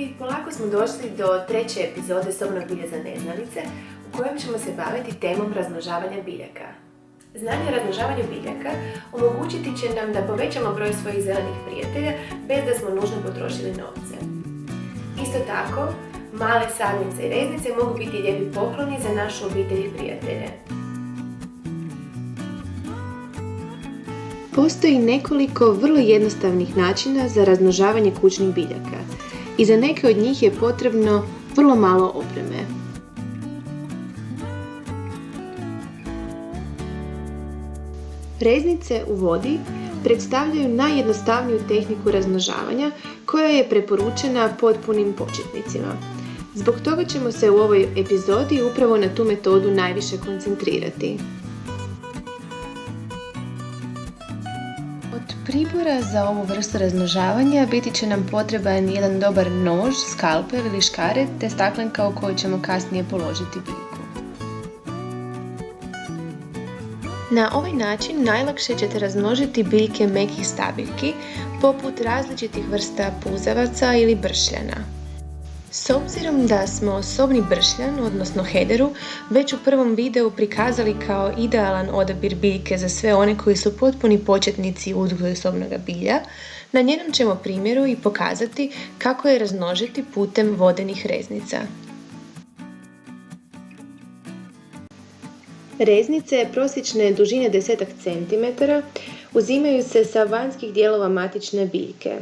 i polako smo došli do treće epizode Sobnog bilja za neznalice u kojem ćemo se baviti temom razmnožavanja biljaka. Znanje o razmnožavanju biljaka omogućiti će nam da povećamo broj svojih zelenih prijatelja bez da smo nužno potrošili novce. Isto tako, male sadnice i reznice mogu biti lijepi pokloni za našu obitelj i prijatelje. Postoji nekoliko vrlo jednostavnih načina za razmnožavanje kućnih biljaka i za neke od njih je potrebno vrlo malo opreme. Reznice u vodi predstavljaju najjednostavniju tehniku razmnožavanja koja je preporučena potpunim početnicima. Zbog toga ćemo se u ovoj epizodi upravo na tu metodu najviše koncentrirati. Od pribora za ovu vrstu razmnožavanja biti će nam potreban jedan dobar nož, skalpel ili škaret te staklenka u koju ćemo kasnije položiti biljku. Na ovaj način najlakše ćete razmnožiti biljke mekih stabiljki poput različitih vrsta puzavaca ili bršljana. S obzirom da smo sobni bršljan, odnosno hederu, već u prvom videu prikazali kao idealan odabir biljke za sve one koji su potpuni početnici u uzgoju sobnog bilja, na njenom ćemo primjeru i pokazati kako je razmnožiti putem vodenih reznica. Reznice prosječne dužine 10 cm uzimaju se sa vanjskih dijelova matične biljke.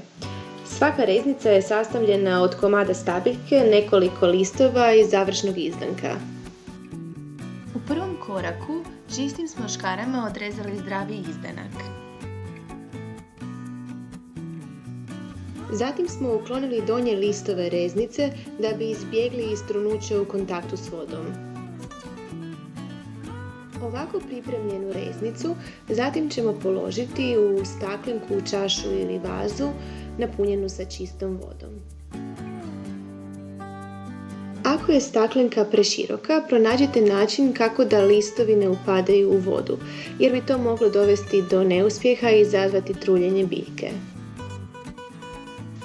Svaka reznica je sastavljena od komada stabiljke, nekoliko listova i završnog izdanka. U prvom koraku čistim smo škarama odrezali zdravi izdanak. Zatim smo uklonili donje listove reznice da bi izbjegli istrunuće u kontaktu s vodom. Ovako pripremljenu reznicu zatim ćemo položiti u staklenku, čašu ili vazu napunjenu sa čistom vodom. Ako je staklenka preširoka, pronađite način kako da listovi ne upadaju u vodu, jer bi to moglo dovesti do neuspjeha i izazvati truljenje biljke.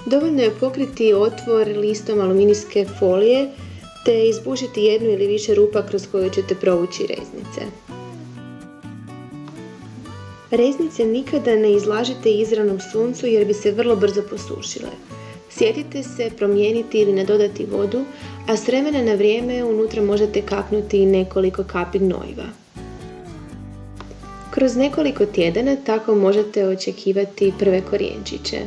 Dovoljno je pokriti otvor listom aluminijske folije te izbušiti jednu ili više rupa kroz koju ćete provući reznice. Reznice nikada ne izlažite izravnom suncu jer bi se vrlo brzo posušile. Sjetite se promijeniti ili nadodati vodu, a s vremena na vrijeme unutra možete kapnuti nekoliko kapi gnojiva. Kroz nekoliko tjedana tako možete očekivati prve korijenčiće.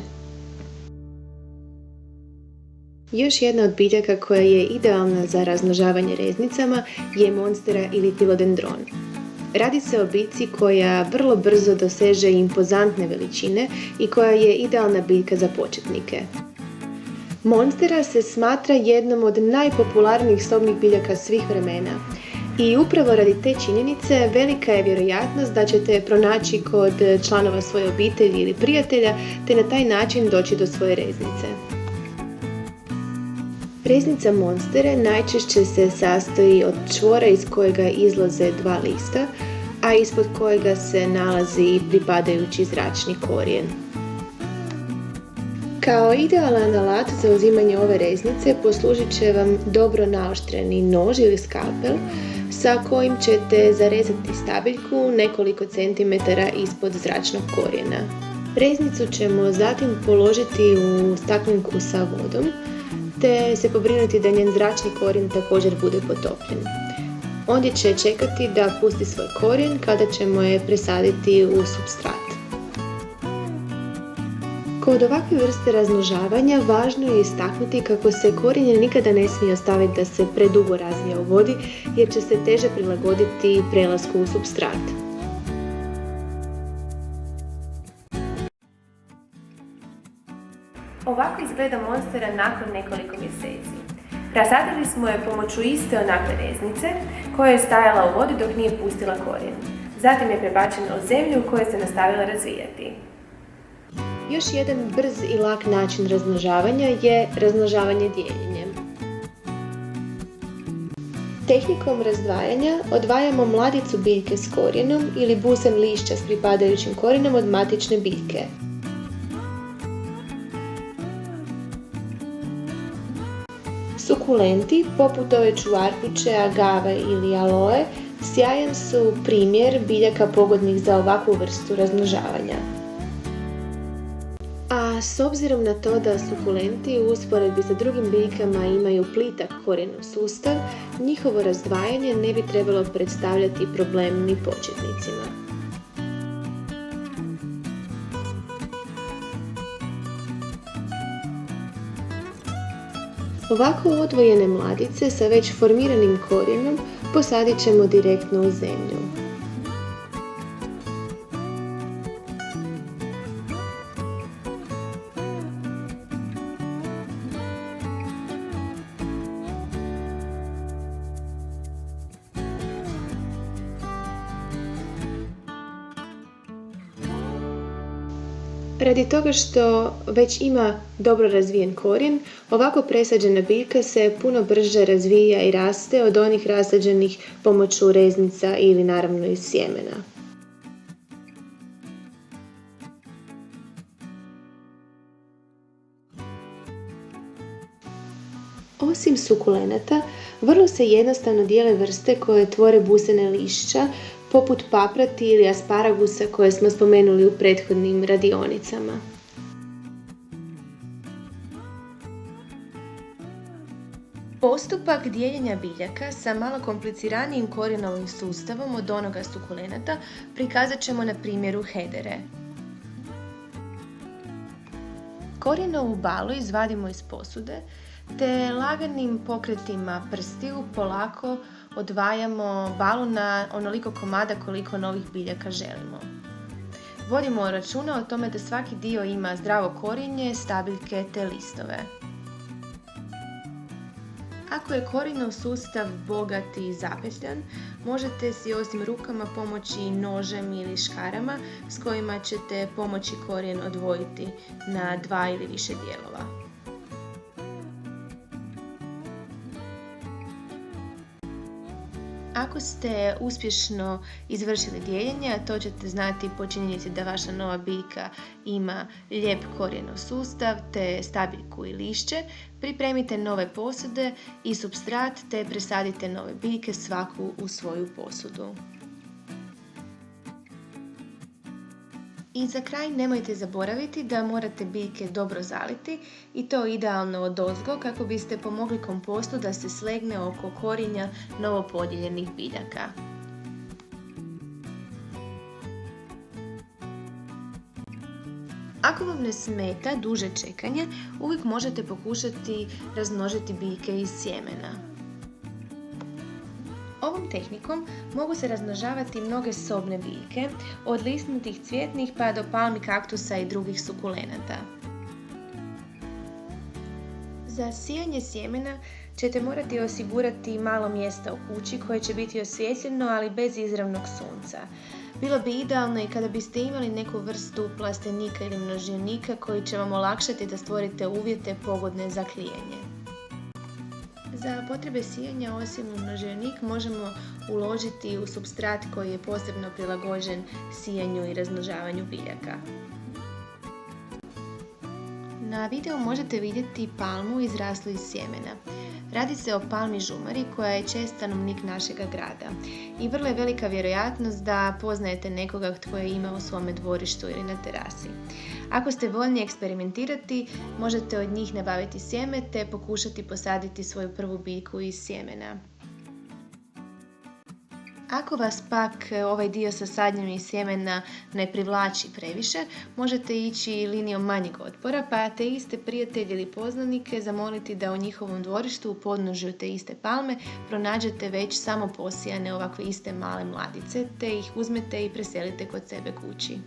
Još jedna od biljaka koja je idealna za razmnožavanje reznicama je monstera ili philodendron. Radi se o biljci koja vrlo brzo doseže impozantne veličine i koja je idealna biljka za početnike. Monstera se smatra jednom od najpopularnijih sobnih biljaka svih vremena i upravo radi te činjenice velika je vjerojatnost da ćete je pronaći kod članova svoje obitelji ili prijatelja te na taj način doći do svoje reznice. Reznica monstere najčešće se sastoji od čvora iz kojega izlaze dva lista, a ispod kojega se nalazi pripadajući zračni korijen. Kao idealan alat za uzimanje ove reznice poslužit će vam dobro naoštreni nož ili skalpel sa kojim ćete zarezati stabiljku nekoliko centimetara ispod zračnog korijena. Reznicu ćemo zatim položiti u staklenku sa vodom te se pobrinuti da njen zračni korijen također bude potopljen. Ondje će čekati da pusti svoj korijen kada ćemo je presaditi u supstrat. Kod ovakve vrste razmnožavanja važno je istaknuti kako se korijen nikada ne smije ostaviti da se predugo razvija u vodi jer će se teže prilagoditi prelasku u supstrat. Ovako izgleda monstera nakon nekoliko mjeseci. Rasadili smo je pomoću iste onakve reznice koja je stajala u vodi dok nije pustila korijen. Zatim je prebačena u zemlju u kojoj se nastavila razvijati. Još jedan brz i lak način razmnožavanja je razmnožavanje dijeljenjem. Tehnikom razdvajanja odvajamo mladicu biljke s korijenom ili busem lišća s pripadajućim korijenom od matične biljke. Sukulenti, poput ove čuvarpiće, agave ili aloe, sjajan su primjer biljaka pogodnih za ovakvu vrstu razmnožavanja. A s obzirom na to da sukulenti u usporedbi sa drugim biljkama imaju plitak korijenov sustav, njihovo razdvajanje ne bi trebalo predstavljati problem ni početnicima. Ovako odvojene mladice sa već formiranim korijenom posadit ćemo direktno u zemlju. Radi toga što već ima dobro razvijen korijen, ovako presađena biljka se puno brže razvija i raste od onih rasađenih pomoću reznica ili naravno iz sjemena. Osim sukulenata, vrlo se jednostavno dijele vrste koje tvore busene lišća, poput paprati ili asparagusa koje smo spomenuli u prethodnim radionicama. Postupak dijeljenja biljaka sa malo kompliciranijim korijenovim sustavom od onoga sukulenata prikazat ćemo na primjeru hedere. Korijenovu balu izvadimo iz posude te laganim pokretima prstiju polako odvajamo balu na onoliko komada koliko novih biljaka želimo. Vodimo računa o tome da svaki dio ima zdravo korijenje, stabiljke te listove. Ako je korijenov sustav bogat i zapetljan, možete si osim rukama pomoći nožem ili škarama s kojima ćete pomoći korijen odvojiti na 2 ili više dijelova. Ako ste uspješno izvršili dijeljenje, a to ćete znati po činjenici da vaša nova biljka ima lijep korijenov sustav te stabiljku i lišće, pripremite nove posude i supstrat te presadite nove biljke svaku u svoju posudu. I za kraj nemojte zaboraviti da morate biljke dobro zaliti i to idealno odozgo kako biste pomogli kompostu da se slegne oko korijenja novopodijeljenih biljaka. Ako vam ne smeta duže čekanje, uvijek možete pokušati razmnožiti biljke iz sjemena. Ovom tehnikom mogu se razmnožavati mnoge sobne biljke, od lisnatih cvjetnih pa do palmi, kaktusa i drugih sukulenata. Za sijanje sjemena ćete morati osigurati malo mjesta u kući koje će biti osvjetljeno, ali bez izravnog sunca. Bilo bi idealno i kada biste imali neku vrstu plastenika ili množnjaka koji će vam olakšati da stvorite uvjete pogodne za klijanje. Za potrebe sijanja osim u množenik možemo uložiti u supstrat koji je posebno prilagođen sijanju i razmnožavanju biljaka. Na videu možete vidjeti palmu izraslu iz sjemena. Radi se o palmi žumari koja je čest stanovnik našega grada i vrlo je velika vjerojatnost da poznajete nekoga tko je ima u svome dvorištu ili na terasi. Ako ste voljni eksperimentirati, možete od njih nabaviti sjeme te pokušati posaditi svoju prvu biljku iz sjemena. Ako vas pak ovaj dio sa sadnjom iz sjemena ne privlači previše, možete ići linijom manjeg otpora pa te iste prijatelje ili poznanike zamoliti da u njihovom dvorištu u podnožju te iste palme pronađete već samo posijane ovakve iste male mladice te ih uzmete i preselite kod sebe kući.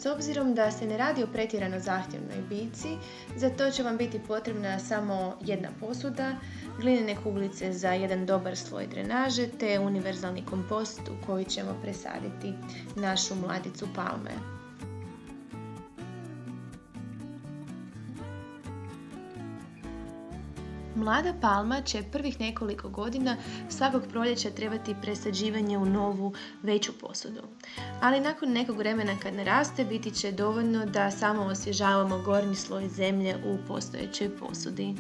S obzirom da se ne radi o pretjerano zahtjevnoj biljci, za to će vam biti potrebna samo jedna posuda, glinene kuglice za jedan dobar sloj drenaže te univerzalni kompost u koji ćemo presaditi našu mladicu palme. Mlada palma će prvih nekoliko godina svakog proljeća trebati presađivanje u novu, veću posudu. Ali nakon nekog vremena kad naraste, biti će dovoljno da samo osvježavamo gornji sloj zemlje u postojećoj posudi.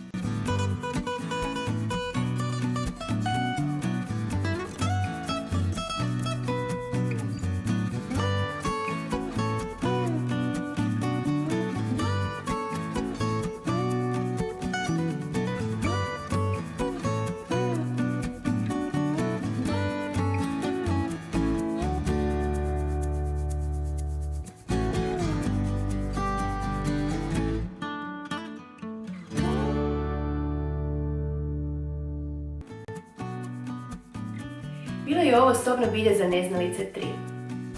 Bilo je ovo sobno bilje za neznalice 3.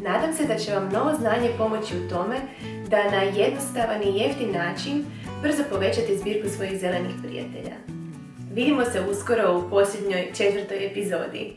Nadam se da će vam novo znanje pomoći u tome da na jednostavan i jeftin način brzo povećate zbirku svojih zelenih prijatelja. Vidimo se uskoro u posljednjoj 4. epizodi.